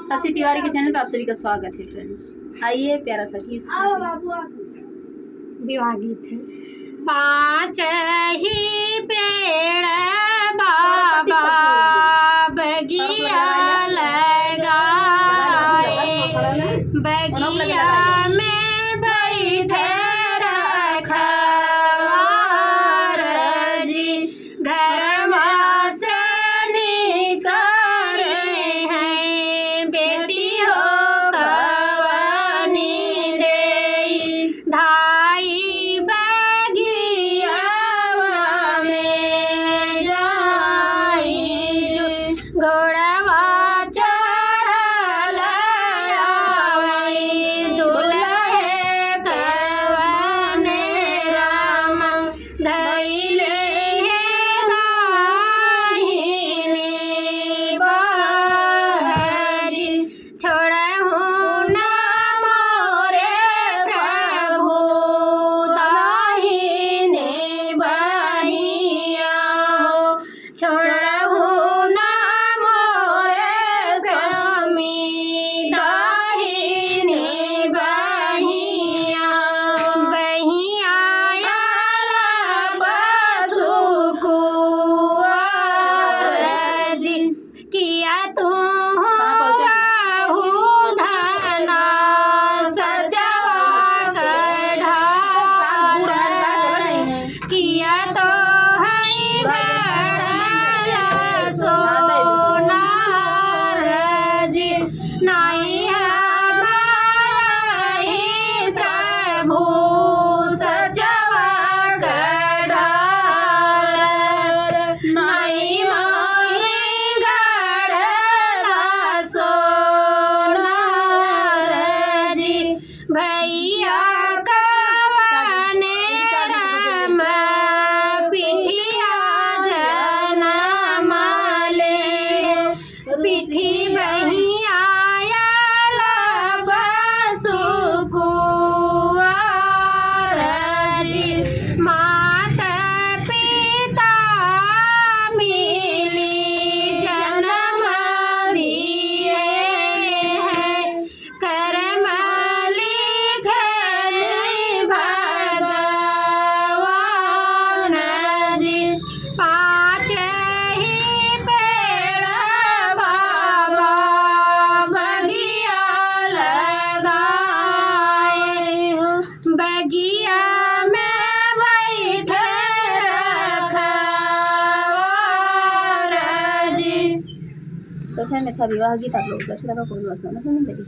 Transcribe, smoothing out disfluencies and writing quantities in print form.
शशि तिवारी के चैनल पे आप सभी का स्वागत है फ्रेंड्स। आइए प्यारा सा गीत विवाह गीत है। पाँच ही पेड़ बाबा बगिया लगाए, बगिया में बैठे रखवार जी, घर से निकले हैं बेटी हो कवनी देई, धाई बगिया में जाई, घोड़वा चढ़ल आवई, दुल्हे कवने राम धैले हे दाहिनी बारी, छोड़हु न मोरे प्रभु दाहिनी बहिया हो, छोड़हु न मोरे स्वामी दाहिनी बहिया, बहिया आला पशु कुंवर जी, किया तू बाहु धना सजवा कढ़ाल, किया तो है गड़ल सोनार जी, नाई हमारी सबू सजवा कढ़ाल, नाई माही गड़ल सोनार जी, भैया कवने राम पिठिया जनम ले, पिठी बहिया आला पशु कुंवर जी, माता पिता मिली जन्म दिए हैं, कर्म लिखल भगवान जी, पाँच ही पेड़ बाबा बगिया लगाए हो, बगिया में बैठे रखवार जी। तो फ्रेंड था विवाह गीत। आप लोग कैसे लगा? कोई बात सुना तो नहीं देखिए।